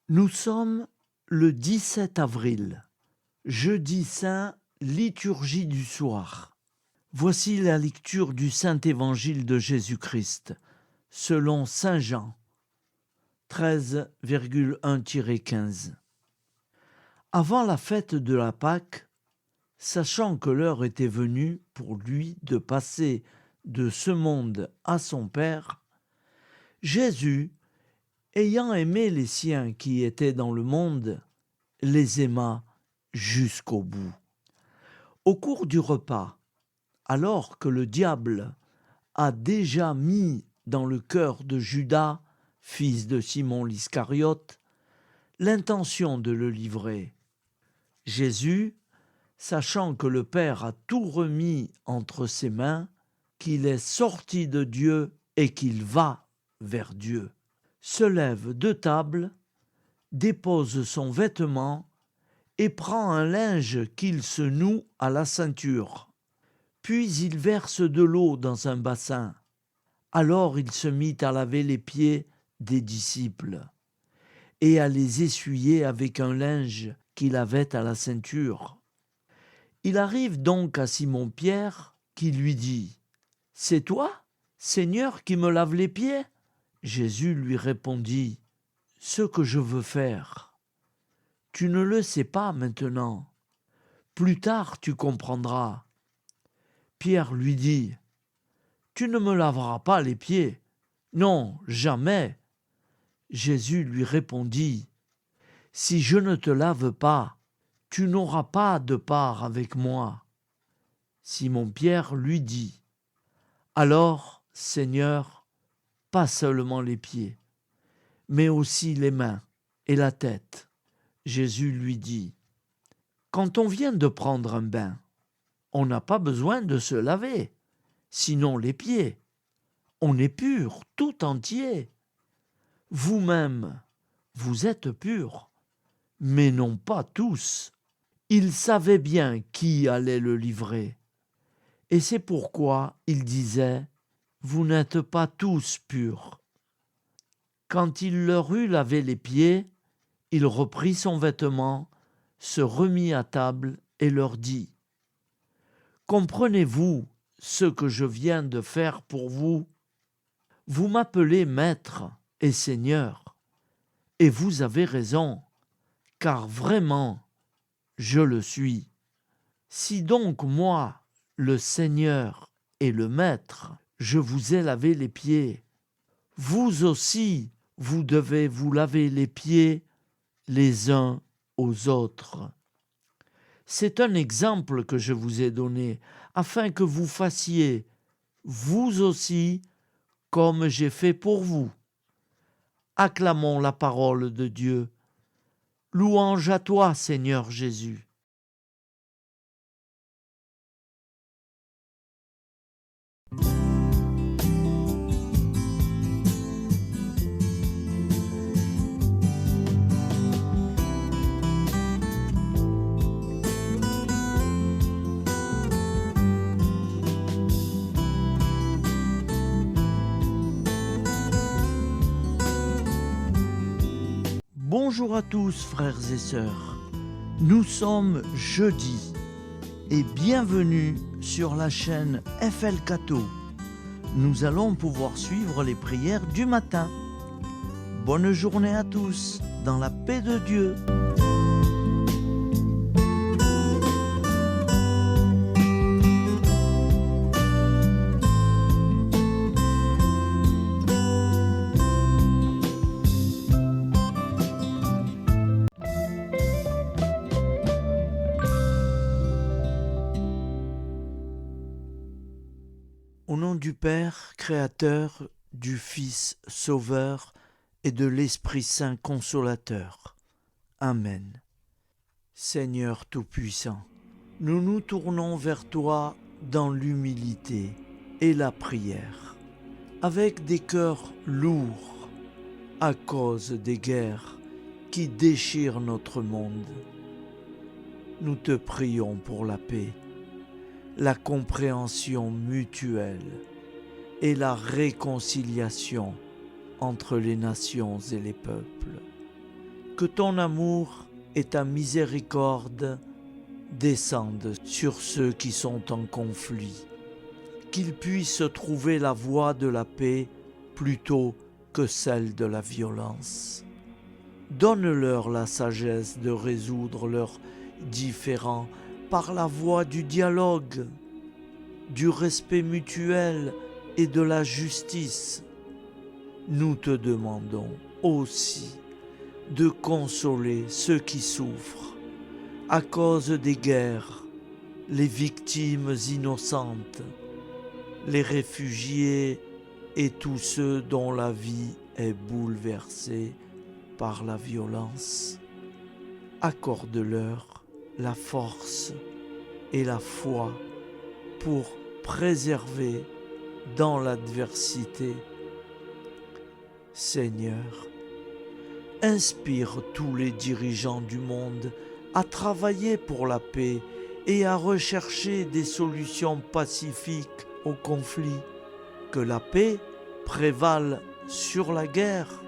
Nous sommes le 17 avril, jeudi saint, liturgie du soir. Voici la lecture du Saint-Évangile de Jésus-Christ, selon Saint Jean, 13,1-15. Avant la fête de la Pâque, sachant que l'heure était venue pour lui de passer de ce monde à son Père, Jésus, ayant aimé les siens qui étaient dans le monde, les aima jusqu'au bout. Au cours du repas, alors que le diable a déjà mis dans le cœur de Judas, fils de Simon l'Iscariote, l'intention de le livrer, Jésus, sachant que le Père a tout remis entre ses mains, qu'il est sorti de Dieu et qu'il va vers Dieu, se lève de table, dépose son vêtement et prend un linge qu'il se noue à la ceinture. Puis il verse de l'eau dans un bassin. Alors il se mit à laver les pieds des disciples et à les essuyer avec un linge qu'il avait à la ceinture. Il arrive donc à Simon-Pierre qui lui dit : « C'est toi, Seigneur, qui me lave les pieds ?» Jésus lui répondit : « Ce que je veux faire, tu ne le sais pas maintenant. Plus tard tu comprendras. » Pierre lui dit : « Tu ne me laveras pas les pieds. Non, jamais. » Jésus lui répondit : « Si je ne te lave pas, tu n'auras pas de part avec moi. » Simon-Pierre lui dit : « Alors, Seigneur, pas seulement les pieds, mais aussi les mains et la tête. » Jésus lui dit : « Quand on vient de prendre un bain, on n'a pas besoin de se laver, sinon les pieds. On est pur tout entier. Vous-même, vous êtes purs, mais non pas tous. » Il savait bien qui allait le livrer. Et c'est pourquoi il disait : « Vous n'êtes pas tous purs. » Quand il leur eut lavé les pieds, il reprit son vêtement, se remit à table et leur dit : « Comprenez-vous ce que je viens de faire pour vous ? Vous m'appelez Maître et Seigneur, et vous avez raison, car vraiment, je le suis. Si donc moi, le Seigneur et le Maître, je vous ai lavé les pieds, vous aussi, vous devez vous laver les pieds les uns aux autres. C'est un exemple que je vous ai donné, afin que vous fassiez, vous aussi, comme j'ai fait pour vous. Acclamons la parole de Dieu. Louange à toi, Seigneur Jésus. Bonjour à tous, frères et sœurs. Nous sommes jeudi et bienvenue sur la chaîne FL Cato. Nous allons pouvoir suivre les prières du matin. Bonne journée à tous, dans la paix de Dieu. Au nom du Père, Créateur, du Fils, Sauveur, et de l'Esprit Saint Consolateur. Amen. Seigneur Tout-Puissant, nous nous tournons vers toi dans l'humilité et la prière, avec des cœurs lourds à cause des guerres qui déchirent notre monde. Nous te prions pour la paix, la compréhension mutuelle et la réconciliation entre les nations et les peuples. Que ton amour et ta miséricorde descendent sur ceux qui sont en conflit, qu'ils puissent trouver la voie de la paix plutôt que celle de la violence. Donne-leur la sagesse de résoudre leurs différends par la voie du dialogue, du respect mutuel et de la justice. Nous te demandons aussi de consoler ceux qui souffrent à cause des guerres, les victimes innocentes, les réfugiés et tous ceux dont la vie est bouleversée par la violence. Accorde-leur la force et la foi pour préserver dans l'adversité. Seigneur, inspire tous les dirigeants du monde à travailler pour la paix et à rechercher des solutions pacifiques aux conflits. Que la paix prévale sur la guerre,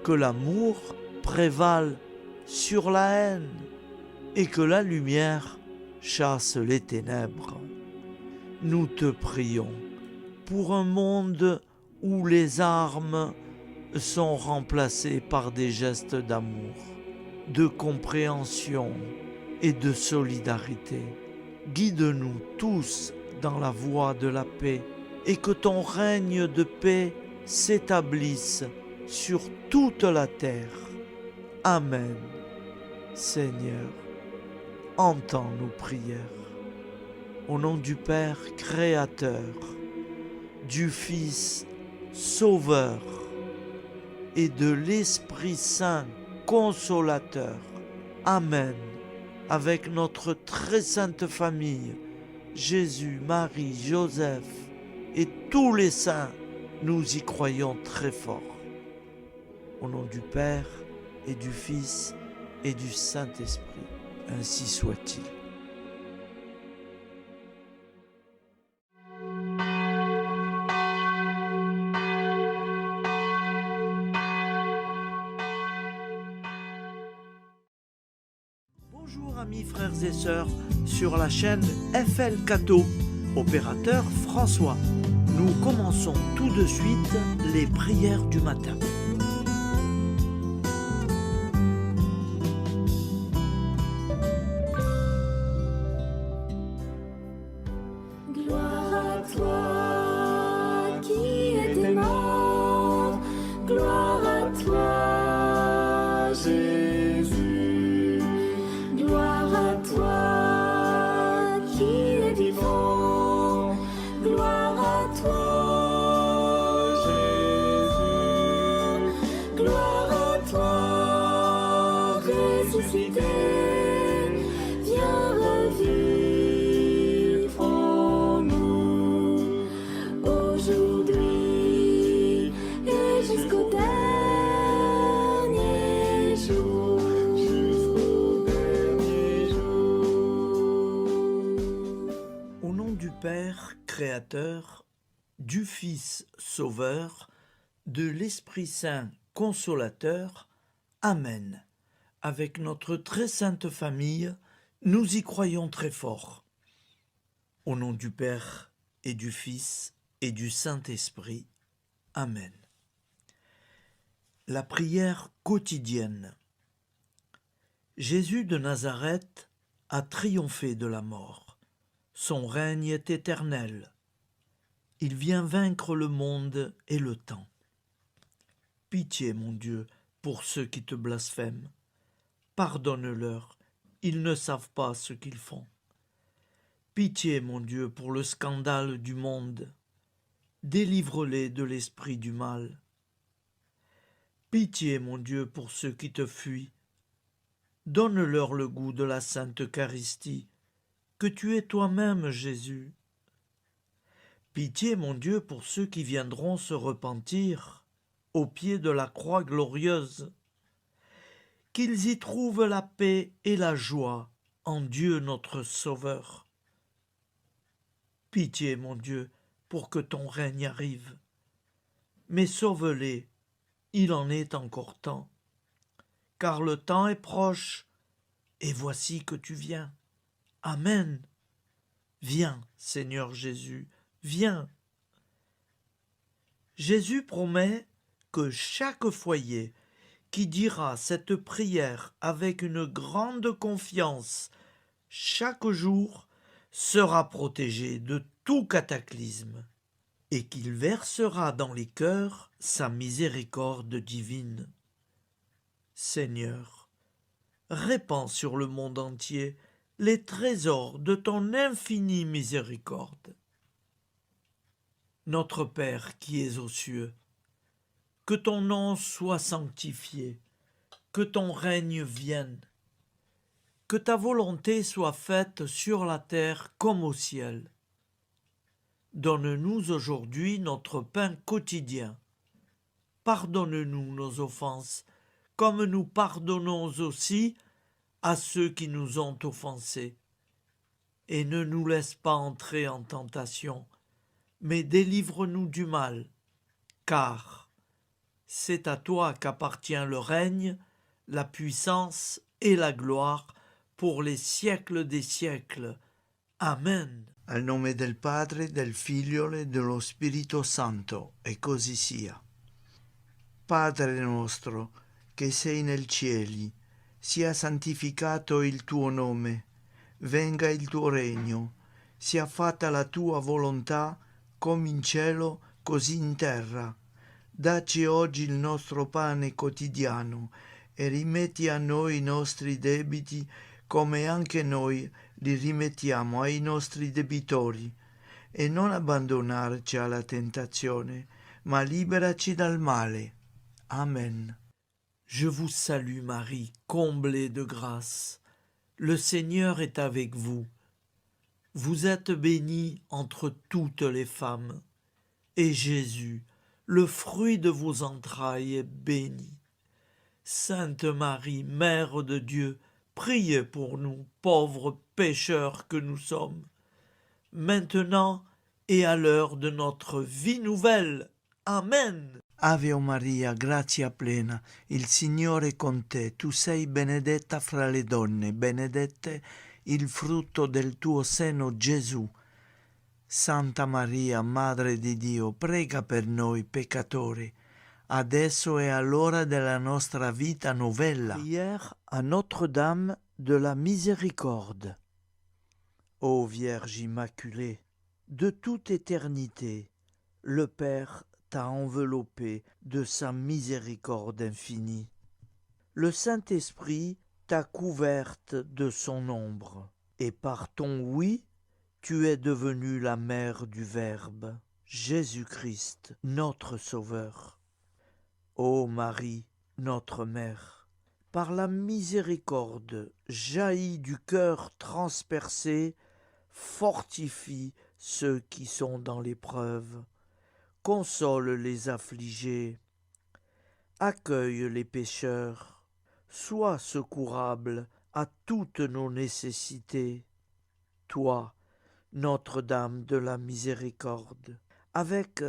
que l'amour prévale sur la haine et que la lumière chasse les ténèbres. Nous te prions pour un monde où les armes sont remplacées par des gestes d'amour, de compréhension et de solidarité. Guide-nous tous dans la voie de la paix et que ton règne de paix s'établisse sur toute la terre. Amen. Seigneur, entends nos prières. Au nom du Père Créateur, du Fils Sauveur et de l'Esprit Saint Consolateur. Amen. Avec notre très sainte famille, Jésus, Marie, Joseph et tous les saints, nous y croyons très fort. Au nom du Père et du Fils et du Saint-Esprit, ainsi soit-il. Bonjour amis frères et sœurs sur la chaîne FL Cato, opérateur François. Nous commençons tout de suite les prières du matin. Gloire à toi qui es mort, gloire à toi Jésus, gloire à toi qui es vivant, gloire à toi Jésus, gloire à toi ressuscité, viens revivre en nous aujourd'hui et jusqu'au dernier jour. Au nom du Père Créateur, du Fils Sauveur, de l'Esprit Saint Consolateur. Amen. Avec notre très sainte famille, nous y croyons très fort. Au nom du Père et du Fils et du Saint-Esprit. Amen. La prière quotidienne. Jésus de Nazareth a triomphé de la mort. Son règne est éternel. Il vient vaincre le monde et le temps. Pitié, mon Dieu, pour ceux qui te blasphèment. Pardonne-leur, ils ne savent pas ce qu'ils font. Pitié, mon Dieu, pour le scandale du monde. Délivre-les de l'esprit du mal. Pitié, mon Dieu, pour ceux qui te fuient. Donne-leur le goût de la Sainte Eucharistie, que tu es toi-même, Jésus. Pitié, mon Dieu, pour ceux qui viendront se repentir au pied de la croix glorieuse, qu'ils y trouvent la paix et la joie en Dieu notre Sauveur. Pitié, mon Dieu, pour que ton règne arrive. Mais sauve-les, il en est encore temps. car le temps est proche, et voici que tu viens. Amen. Viens, Seigneur Jésus, viens. Jésus promet que chaque foyer qui dira cette prière avec une grande confiance chaque jour sera protégé de tout cataclysme et qu'il versera dans les cœurs sa miséricorde divine. Seigneur, répands sur le monde entier les trésors de ton infinie miséricorde. Notre Père qui es aux cieux, que ton nom soit sanctifié, que ton règne vienne, que ta volonté soit faite sur la terre comme au ciel. Donne-nous aujourd'hui notre pain quotidien. Pardonne-nous nos offenses, comme nous pardonnons aussi à ceux qui nous ont offensés. Et ne nous laisse pas entrer en tentation, mais délivre-nous du mal, car c'est à toi qu'appartient le règne, la puissance et la gloire pour les siècles des siècles. Amen. Al nome del Padre, del Figlio e dello Spirito Santo, e così sia. Padre nostro, che sei nel cieli, sia santificato il tuo nome, venga il tuo regno, sia fatta la tua volontà, come in cielo, così in terra. Dacci oggi il nostro pane quotidiano e rimetti a noi i nostri debiti come anche noi li rimettiamo ai nostri debitori, e non abbandonarci alla tentazione, ma liberaci dal male. Amen. Je vous salue Marie, comblée de grâce. Le Seigneur est avec vous. Vous êtes bénie entre toutes les femmes, et Jésus, le fruit de vos entrailles, est béni. Sainte Marie, Mère de Dieu, priez pour nous, pauvres pécheurs que nous sommes, maintenant et à l'heure de notre vie nouvelle. Amen. Ave Maria, grazia plena, il Signore è con te, tu sei benedetta fra le donne, benedette il frutto del tuo seno Gesù. Santa Maria, Madre di Dio, prega per noi peccatori, adesso e all'ora della nostra vita novella. Prière à Notre-Dame de la Miséricorde. Ô Vierge Immaculée, de toute éternité, le Père t'a enveloppé de sa miséricorde infinie. Le Saint-Esprit t'a couverte de son ombre, et par ton oui, tu es devenue la mère du Verbe, Jésus-Christ, notre Sauveur. Ô Marie, notre Mère, par la miséricorde jaillie du cœur transpercé, fortifie ceux qui sont dans l'épreuve, console les affligés, accueille les pécheurs, sois secourable à toutes nos nécessités. Toi, Notre-Dame de la Miséricorde, avec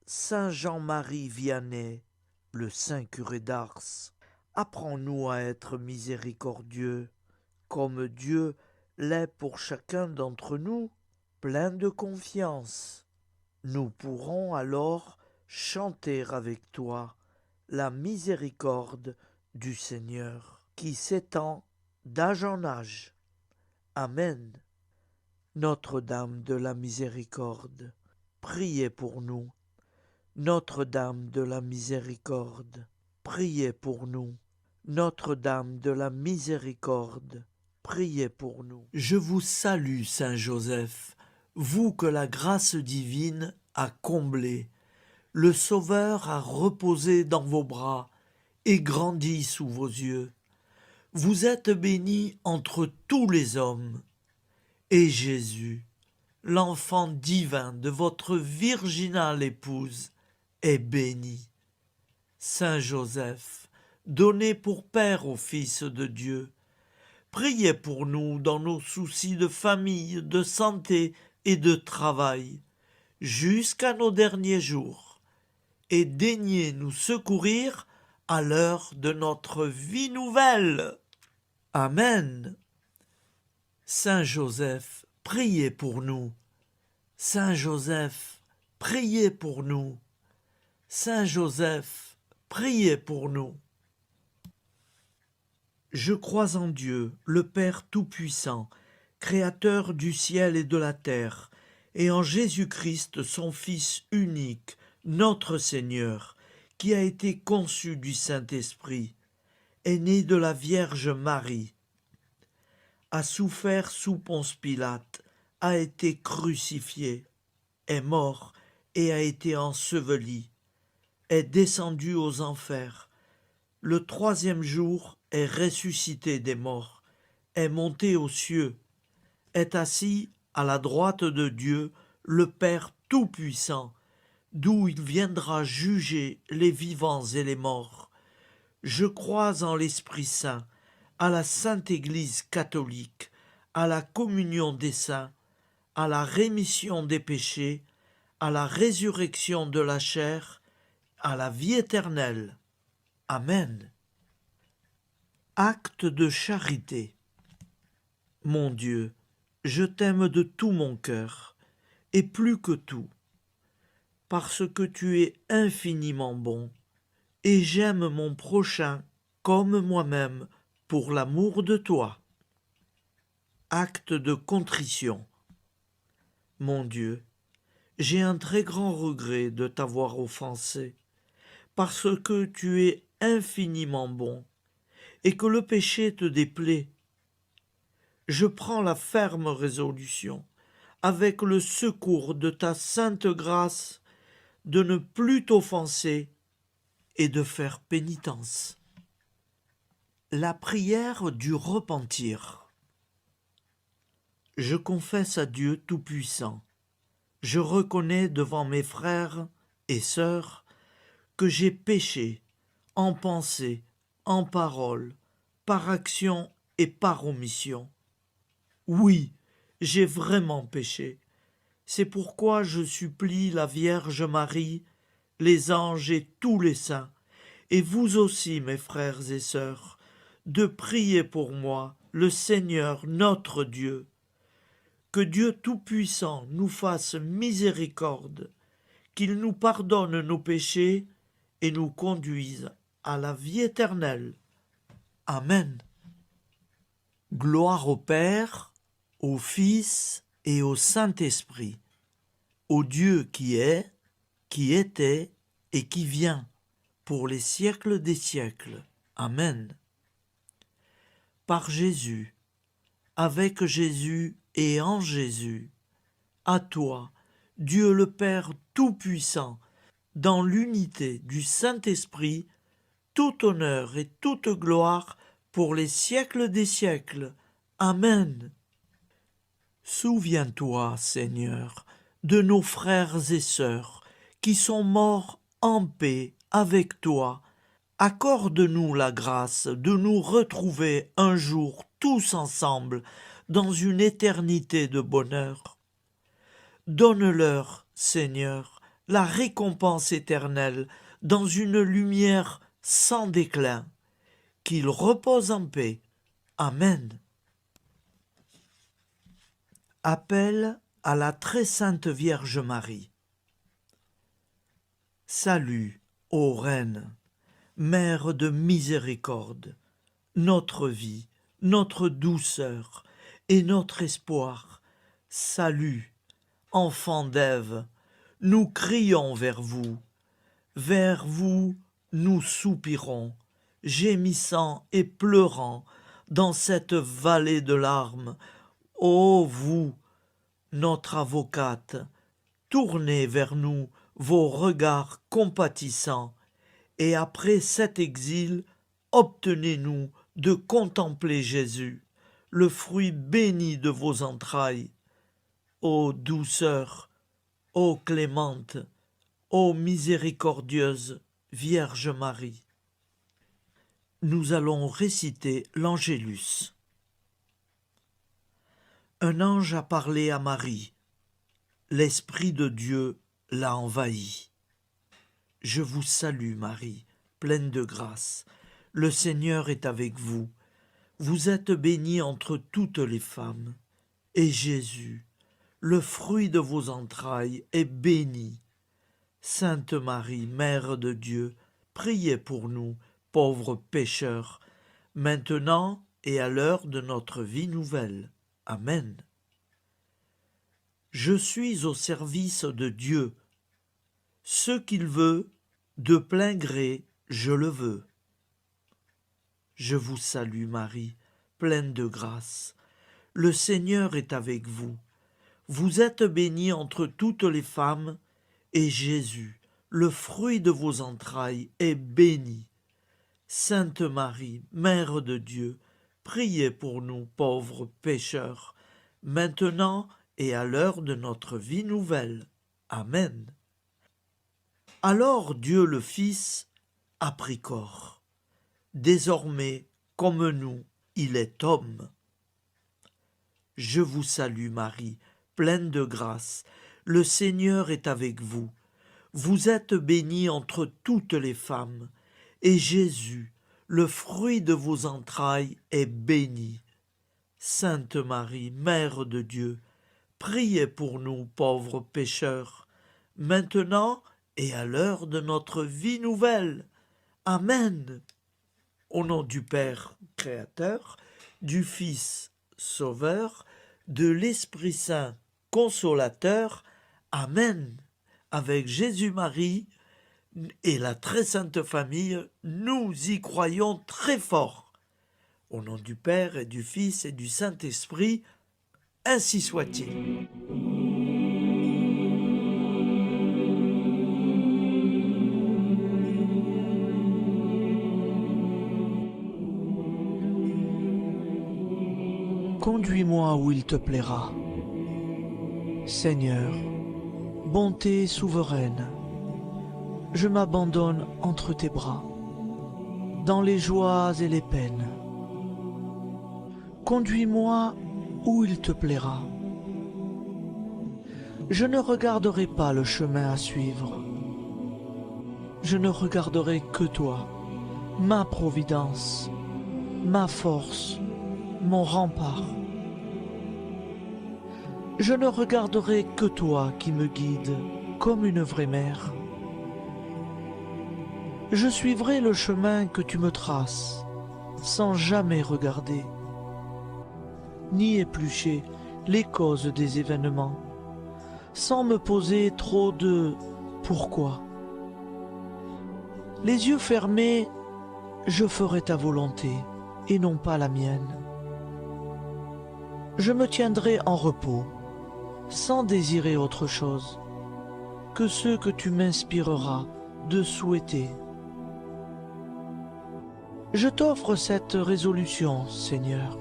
Saint Jean-Marie Vianney, le Saint curé d'Ars, apprends-nous à être miséricordieux, comme Dieu l'est pour chacun d'entre nous, plein de confiance. Nous pourrons alors chanter avec toi la miséricorde du Seigneur, qui s'étend d'âge en âge. Amen. Notre-Dame de la Miséricorde, priez pour nous. Notre-Dame de la Miséricorde, priez pour nous. Notre-Dame de la Miséricorde, priez pour nous. Je vous salue, Saint Joseph, vous que la grâce divine a comblé. Le Sauveur a reposé dans vos bras et grandi sous vos yeux. Vous êtes bénie entre tous les hommes. Et Jésus, l'enfant divin de votre virginale épouse, est béni. Saint Joseph, donné pour Père au Fils de Dieu, priez pour nous dans nos soucis de famille, de santé et de travail, jusqu'à nos derniers jours, et daignez nous secourir à l'heure de notre vie nouvelle. Amen. Saint Joseph, priez pour nous. Saint Joseph, priez pour nous. Saint Joseph, priez pour nous. Je crois en Dieu, le Père Tout-Puissant, Créateur du ciel et de la terre, et en Jésus-Christ, son Fils unique, notre Seigneur, qui a été conçu du Saint-Esprit, est né de la Vierge Marie, a souffert sous Ponce Pilate, a été crucifié, est mort et a été enseveli, est descendu aux enfers, le troisième jour est ressuscité des morts, est monté aux cieux, est assis à la droite de Dieu, le Père Tout-Puissant, d'où il viendra juger les vivants et les morts. Je crois en l'Esprit Saint, à la Sainte Église catholique, à la communion des saints, à la rémission des péchés, à la résurrection de la chair, à la vie éternelle. Amen. Acte de charité. Mon Dieu, je t'aime de tout mon cœur, et plus que tout, parce que tu es infiniment bon, et j'aime mon prochain comme moi-même pour l'amour de toi. Acte de contrition. Mon Dieu, j'ai un très grand regret de t'avoir offensé, parce que tu es infiniment bon, et que le péché te déplaît. Je prends la ferme résolution, avec le secours de ta sainte grâce, de ne plus t'offenser et de faire pénitence. La prière du repentir. Je confesse à Dieu Tout-Puissant, je reconnais devant mes frères et sœurs que j'ai péché en pensée, en parole, par action et par omission. Oui, j'ai vraiment péché. C'est pourquoi je supplie la Vierge Marie, les anges et tous les saints, et vous aussi, mes frères et sœurs, de prier pour moi, le Seigneur notre Dieu. Que Dieu Tout-Puissant nous fasse miséricorde, qu'il nous pardonne nos péchés et nous conduise à la vie éternelle. Amen. Gloire au Père, au Fils et au Saint-Esprit, au Dieu qui est, qui était et qui vient, pour les siècles des siècles. Amen. Par Jésus, avec Jésus et en Jésus, à toi, Dieu le Père Tout-Puissant, dans l'unité du Saint-Esprit, tout honneur et toute gloire pour les siècles des siècles. Amen. Souviens-toi, Seigneur, de nos frères et sœurs qui sont morts en paix avec toi. Accorde-nous la grâce de nous retrouver un jour tous ensemble dans une éternité de bonheur. Donne-leur, Seigneur, la récompense éternelle dans une lumière sans déclin. Qu'ils reposent en paix. Amen. Appel à la très sainte Vierge Marie. Salut, ô Reine, Mère de miséricorde, notre vie, notre douceur et notre espoir. Salut, enfant d'Ève, nous crions vers vous nous soupirons, gémissant et pleurant dans cette vallée de larmes. Ô vous, notre avocate, tournez vers nous vos regards compatissants, et après cet exil, obtenez-nous de contempler Jésus, le fruit béni de vos entrailles. Ô douceur, ô clémente, ô miséricordieuse Vierge Marie. Nous allons réciter l'Angélus. Un ange a parlé à Marie. L'Esprit de Dieu l'a envahie. Je vous salue, Marie, pleine de grâce. Le Seigneur est avec vous. Vous êtes bénie entre toutes les femmes. Et Jésus, le fruit de vos entrailles, est béni. Sainte Marie, Mère de Dieu, priez pour nous, pauvres pécheurs, maintenant et à l'heure de notre vie nouvelle. Amen. Je suis au service de Dieu. Ce qu'il veut, de plein gré, je le veux. Je vous salue Marie, pleine de grâce. Le Seigneur est avec vous. Vous êtes bénie entre toutes les femmes, et Jésus, le fruit de vos entrailles, est béni. Sainte Marie, Mère de Dieu, priez pour nous pauvres pécheurs, maintenant et à l'heure de notre vie nouvelle. Amen. Alors Dieu le Fils a pris corps. Désormais, comme nous, il est homme. Je vous salue Marie, pleine de grâce. Le Seigneur est avec vous. Vous êtes bénie entre toutes les femmes, et Jésus, le fruit de vos entrailles, est béni. Sainte Marie, Mère de Dieu, priez pour nous pauvres pécheurs, maintenant et à l'heure de notre vie nouvelle. Amen. Au nom du Père Créateur, du Fils Sauveur, de l'Esprit Saint Consolateur. Amen. Avec Jésus-Marie et la très sainte famille, nous y croyons très fort. Au nom du Père et du Fils et du Saint-Esprit, ainsi soit-il. Conduis-moi où il te plaira. Seigneur, bonté souveraine, je m'abandonne entre tes bras, dans les joies et les peines. Conduis-moi où il te plaira. Je ne regarderai pas le chemin à suivre. Je ne regarderai que toi, ma providence, ma force, mon rempart. Je ne regarderai que toi qui me guides comme une vraie mère. Je suivrai le chemin que tu me traces, sans jamais regarder, ni éplucher les causes des événements, sans me poser trop de « pourquoi ». Les yeux fermés, je ferai ta volonté et non pas la mienne. Je me tiendrai en repos, sans désirer autre chose que ce que tu m'inspireras de souhaiter. Je t'offre cette résolution, Seigneur.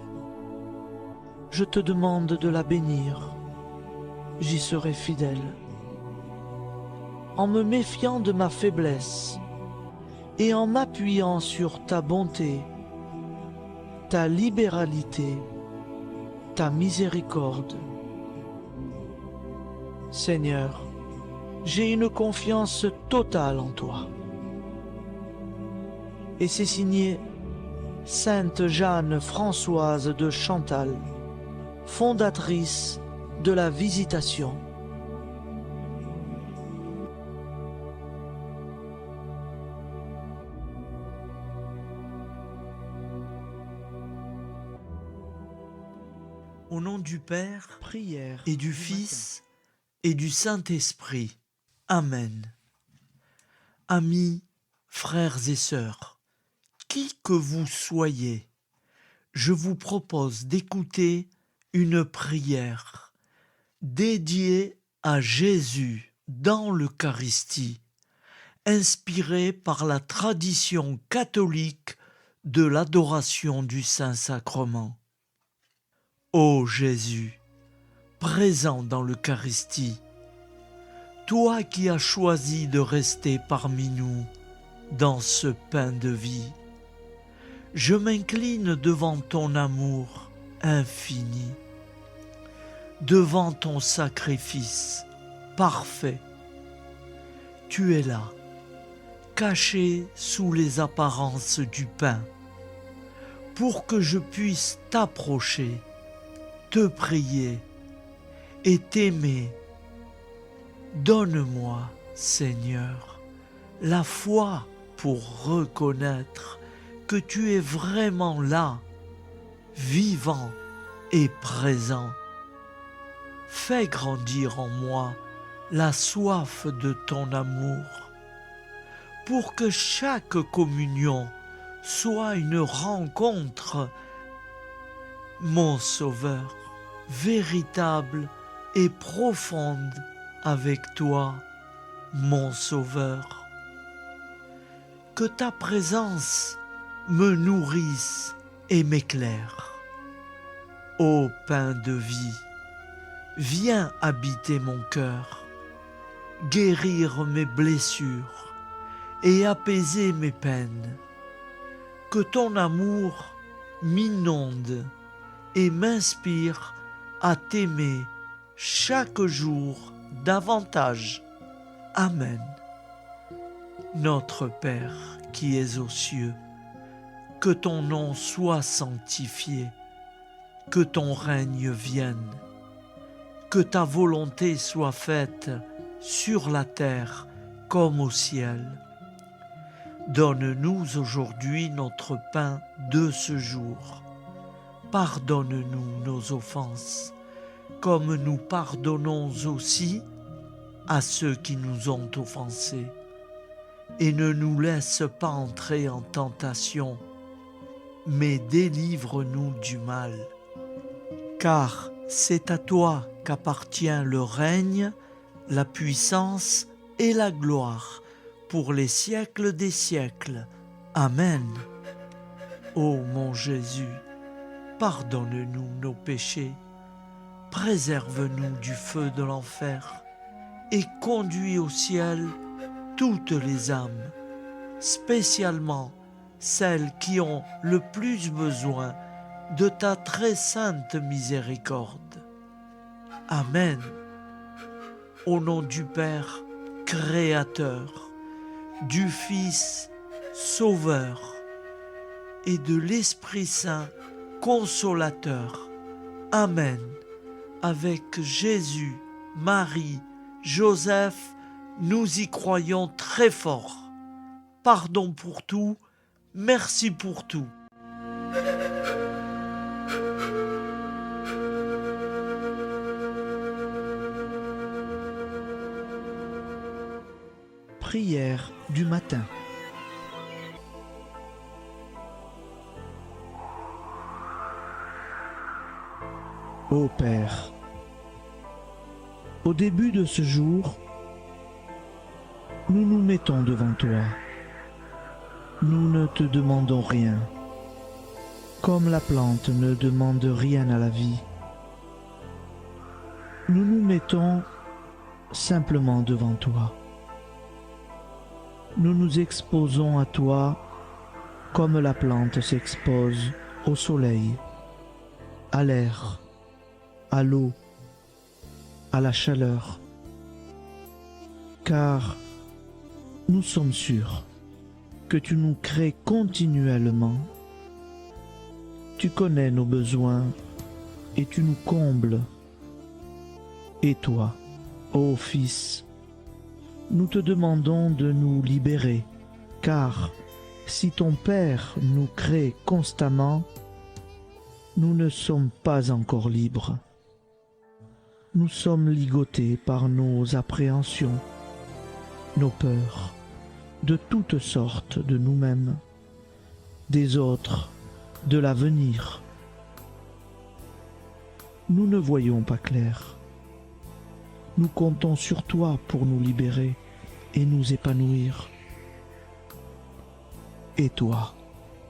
Je te demande de la bénir. J'y serai fidèle. En me méfiant de ma faiblesse et en m'appuyant sur ta bonté, ta libéralité, ta miséricorde. Seigneur, j'ai une confiance totale en toi. Et c'est signé Sainte Jeanne Françoise de Chantal, fondatrice de la Visitation. Au nom du Père, prière, et du Fils, et du Saint-Esprit. Amen. Amis, frères et sœurs, qui que vous soyez, je vous propose d'écouter une prière dédiée à Jésus dans l'Eucharistie, inspirée par la tradition catholique de l'adoration du Saint-Sacrement. Ô Jésus, présent dans l'Eucharistie, toi qui as choisi de rester parmi nous dans ce pain de vie, je m'incline devant ton amour infini, devant ton sacrifice parfait. Tu es là, caché sous les apparences du pain, pour que je puisse t'approcher, te prier et t'aimer. Donne-moi, Seigneur, la foi pour reconnaître que tu es vraiment là, vivant et présent. Fais grandir en moi la soif de ton amour, pour que chaque communion soit une rencontre, mon Sauveur, véritable et profonde avec toi, mon Sauveur. Que ta présence me nourrisse et m'éclaire. Ô pain de vie, viens habiter mon cœur, guérir mes blessures et apaiser mes peines. Que ton amour m'inonde et m'inspire à t'aimer chaque jour davantage. Amen. Notre Père qui es aux cieux, que ton nom soit sanctifié, que ton règne vienne, que ta volonté soit faite sur la terre comme au ciel. Donne-nous aujourd'hui notre pain de ce jour. Pardonne-nous nos offenses, comme nous pardonnons aussi à ceux qui nous ont offensés. Et ne nous laisse pas entrer en tentation, mais délivre-nous du mal. Car c'est à toi qu'appartient le règne, la puissance et la gloire pour les siècles des siècles. Amen. Ô mon Jésus, pardonne-nous nos péchés, préserve-nous du feu de l'enfer et conduis au ciel toutes les âmes, spécialement celles qui ont le plus besoin de ta très sainte miséricorde. Amen. Au nom du Père Créateur, du Fils Sauveur et de l'Esprit Saint Consolateur. Amen. Avec Jésus, Marie, Joseph, nous y croyons très fort. Pardon pour tout, merci pour tout. Prière du matin. Ô Père, au début de ce jour, nous nous mettons devant toi. Nous ne te demandons rien, comme la plante ne demande rien à la vie. Nous nous mettons simplement devant toi. Nous nous exposons à toi comme la plante s'expose au soleil, à l'air, à l'eau, à la chaleur, car nous sommes sûrs que tu nous crées continuellement. Tu connais nos besoins et tu nous combles. Et toi, ô Fils, nous te demandons de nous libérer, car si ton Père nous crée constamment, nous ne sommes pas encore libres. Nous sommes ligotés par nos appréhensions, nos peurs, de toutes sortes de nous-mêmes, des autres, de l'avenir. Nous ne voyons pas clair. Nous comptons sur toi pour nous libérer et nous épanouir. Et toi,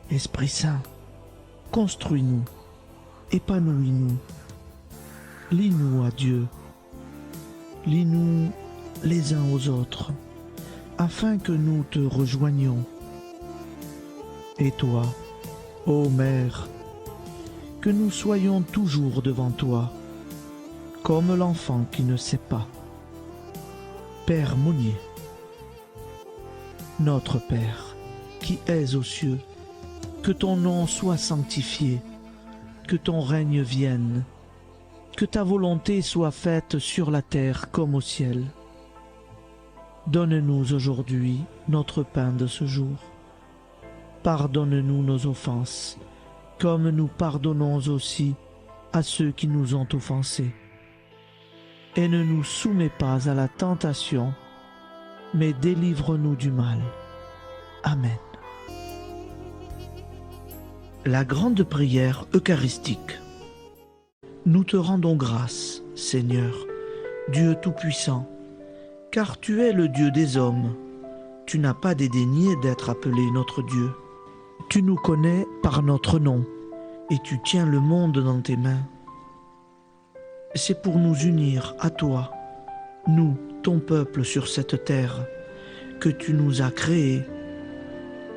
Esprit Saint, construis-nous, épanouis-nous, lie-nous à Dieu, lie-nous les uns aux autres, afin que nous te rejoignions. Et toi, ô Mère, que nous soyons toujours devant toi, comme l'enfant qui ne sait pas. Père Monnier, Notre Père, qui es aux cieux, que ton nom soit sanctifié, que ton règne vienne, que ta volonté soit faite sur la terre comme au ciel. Donne-nous aujourd'hui notre pain de ce jour. Pardonne-nous nos offenses, comme nous pardonnons aussi à ceux qui nous ont offensés. Et ne nous soumets pas à la tentation, mais délivre-nous du mal. Amen. La grande prière eucharistique. Nous te rendons grâce, Seigneur, Dieu Tout-Puissant, car tu es le Dieu des hommes. Tu n'as pas dédaigné d'être appelé notre Dieu. Tu nous connais par notre nom, et tu tiens le monde dans tes mains. C'est pour nous unir à toi, nous, ton peuple sur cette terre, que tu nous as créés.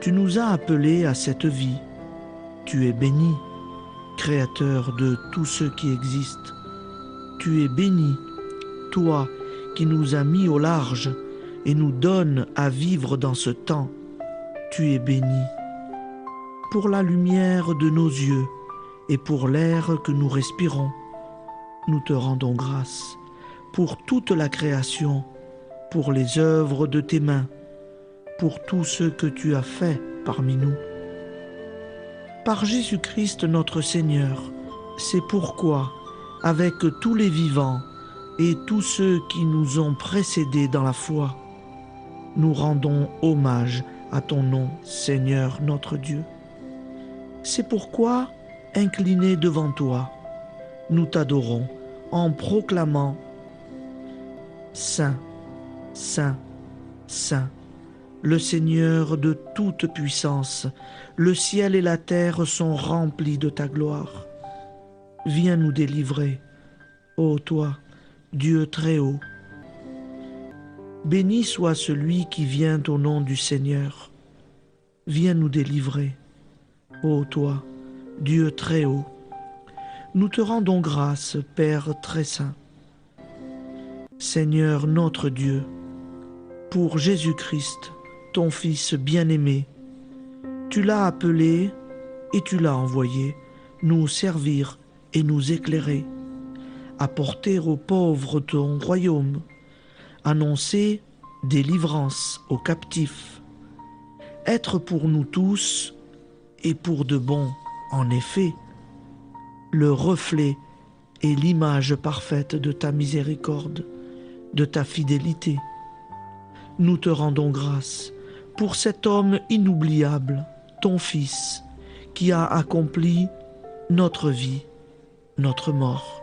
Tu nous as appelés à cette vie. Tu es béni, Créateur de tout ce qui existe. Tu es béni, toi qui nous as mis au large et nous donnes à vivre dans ce temps. Tu es béni. Pour la lumière de nos yeux et pour l'air que nous respirons, nous te rendons grâce. Pour toute la création, pour les œuvres de tes mains, pour tout ce que tu as fait parmi nous. Par Jésus-Christ notre Seigneur, c'est pourquoi, avec tous les vivants et tous ceux qui nous ont précédés dans la foi, nous rendons hommage à ton nom, Seigneur notre Dieu. C'est pourquoi, inclinés devant toi, nous t'adorons en proclamant « Saint, Saint, Saint ». Le Seigneur de toute puissance, le ciel et la terre sont remplis de ta gloire. Viens nous délivrer, ô toi, Dieu très haut. Béni soit celui qui vient au nom du Seigneur. Viens nous délivrer, ô toi, Dieu très haut. Nous te rendons grâce, Père très saint. Seigneur notre Dieu, pour Jésus-Christ, ton Fils bien-aimé, tu l'as appelé et tu l'as envoyé nous servir et nous éclairer, apporter aux pauvres ton royaume, annoncer délivrance aux captifs, être pour nous tous et pour de bon, en effet, le reflet et l'image parfaite de ta miséricorde, de ta fidélité. Nous te rendons grâce pour cet homme inoubliable, ton Fils, qui a accompli notre vie, notre mort,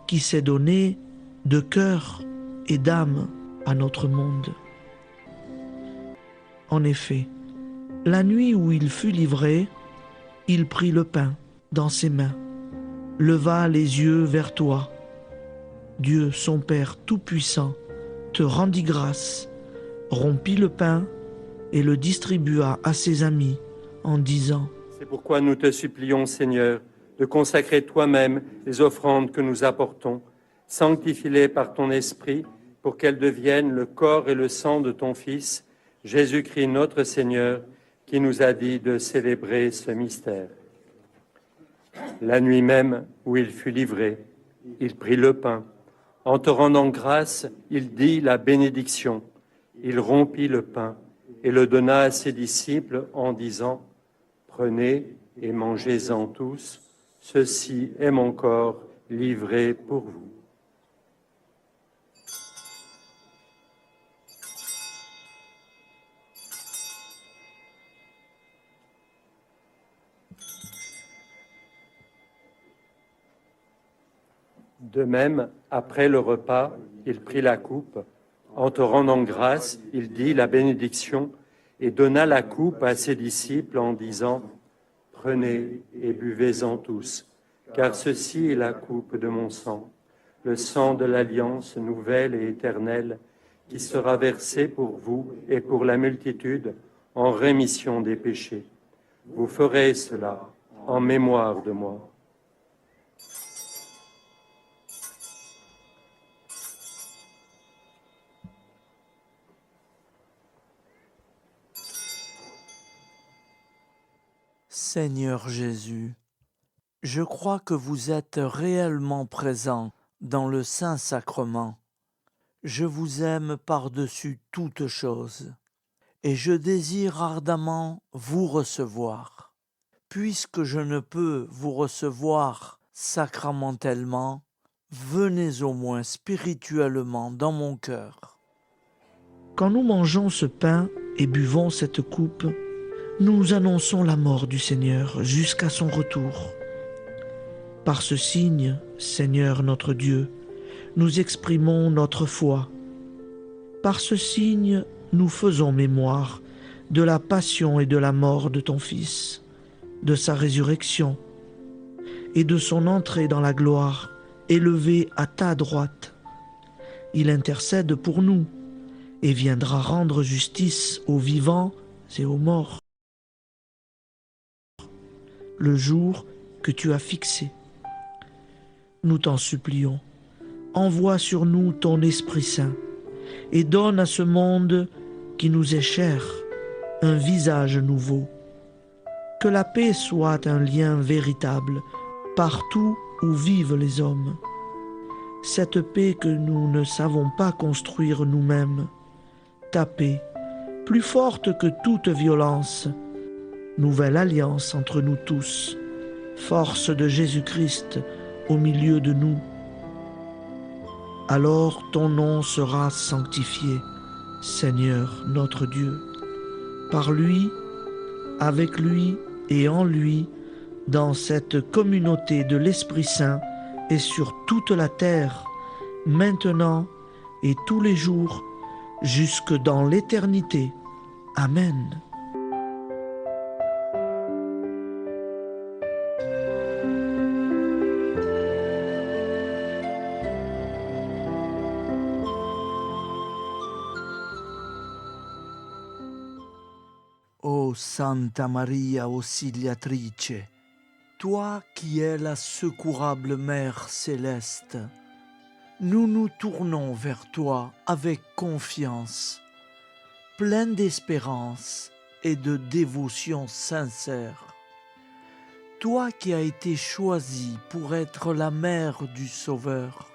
qui s'est donné de cœur et d'âme à notre monde. En effet, la nuit où il fut livré, il prit le pain dans ses mains, leva les yeux vers toi. Dieu, son Père Tout-Puissant, te rendit grâce, rompit le pain et le distribua à ses amis en disant : C'est pourquoi nous te supplions, Seigneur, de consacrer toi-même les offrandes que nous apportons. Sanctifie-les par ton Esprit pour qu'elles deviennent le corps et le sang de ton Fils, Jésus-Christ notre Seigneur, qui nous a dit de célébrer ce mystère. La nuit même où il fut livré, il prit le pain. En te rendant grâce, il dit la bénédiction. Il rompit le pain et le donna à ses disciples en disant : Prenez et mangez-en tous, ceci est mon corps livré pour vous. De même, après le repas, il prit la coupe. En te rendant grâce, il dit la bénédiction et donna la coupe à ses disciples en disant : Prenez et buvez-en tous, car ceci est la coupe de mon sang, le sang de l'alliance nouvelle et éternelle, qui sera versé pour vous et pour la multitude en rémission des péchés. Vous ferez cela en mémoire de moi. Seigneur Jésus, je crois que vous êtes réellement présent dans le Saint-Sacrement. Je vous aime par-dessus toute chose et je désire ardemment vous recevoir. Puisque je ne peux vous recevoir sacramentellement, venez au moins spirituellement dans mon cœur. Quand nous mangeons ce pain et buvons cette coupe, nous annonçons la mort du Seigneur jusqu'à son retour. Par ce signe, Seigneur notre Dieu, nous exprimons notre foi. Par ce signe, nous faisons mémoire de la passion et de la mort de ton Fils, de sa résurrection et de son entrée dans la gloire, élevé à ta droite. Il intercède pour nous et viendra rendre justice aux vivants et aux morts. Le jour que tu as fixé. Nous t'en supplions, envoie sur nous ton Esprit Saint et donne à ce monde qui nous est cher un visage nouveau. Que la paix soit un lien véritable partout où vivent les hommes. Cette paix que nous ne savons pas construire nous-mêmes. Ta paix, plus forte que toute violence. Nouvelle alliance entre nous tous. Force de Jésus-Christ au milieu de nous. Alors ton nom sera sanctifié, Seigneur notre Dieu. Par lui, avec lui et en lui, dans cette communauté de l'Esprit Saint et sur toute la terre, maintenant et tous les jours, jusque dans l'éternité. Amen. Ô Santa Maria Auxiliatrice, toi qui es la secourable Mère céleste, nous nous tournons vers toi avec confiance, plein d'espérance et de dévotion sincère. Toi qui as été choisie pour être la mère du Sauveur,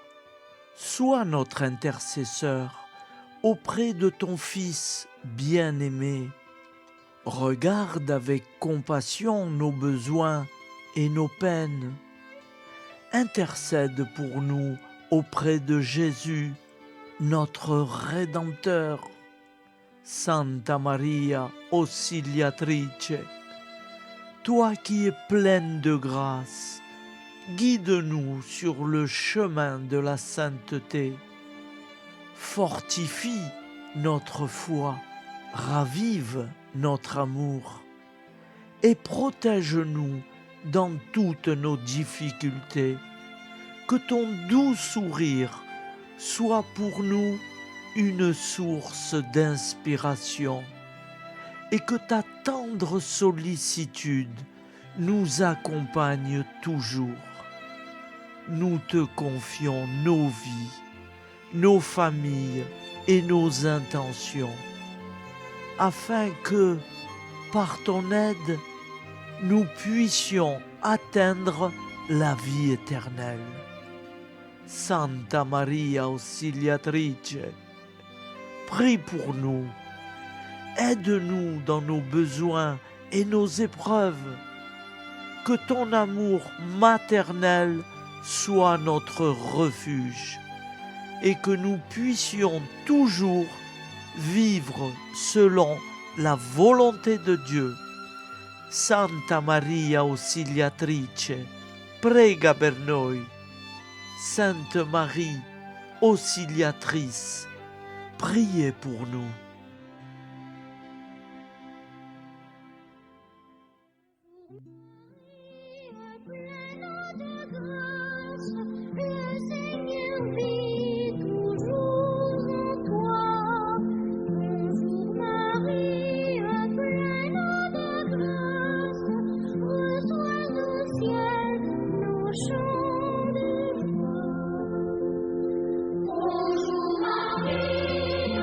sois notre intercesseur auprès de ton Fils bien-aimé. Regarde avec compassion nos besoins et nos peines. Intercède pour nous auprès de Jésus, notre Rédempteur. Santa Maria Auxiliatrice, toi qui es pleine de grâce, guide-nous sur le chemin de la sainteté. Fortifie notre foi, ravive notre amour et protège-nous dans toutes nos difficultés. Que ton doux sourire soit pour nous une source d'inspiration et que ta tendre sollicitude nous accompagne toujours. Nous te confions nos vies, nos familles et nos intentions, afin que, par ton aide, nous puissions atteindre la vie éternelle. Santa Maria Auxiliatrice, prie pour nous, aide-nous dans nos besoins et nos épreuves, que ton amour maternel soit notre refuge et que nous puissions toujours vivre selon la volonté de Dieu. Santa Maria Auxiliatrice, prega per noi. Sainte Marie, Auxiliatrice, priez pour nous. Bonjour Marie,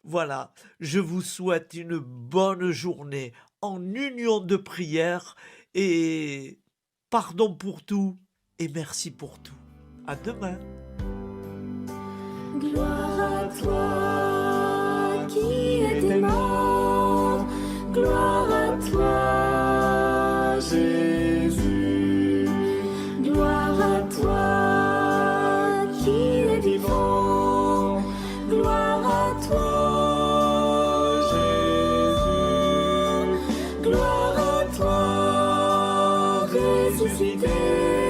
Voilà, je vous souhaite une bonne journée en union de prière et pardon pour tout et merci pour tout. À demain. Gloire à toi qui es mort, gloire à toi Jésus, gloire à toi qui es vivant, gloire à toi Jésus, gloire à toi ressuscité.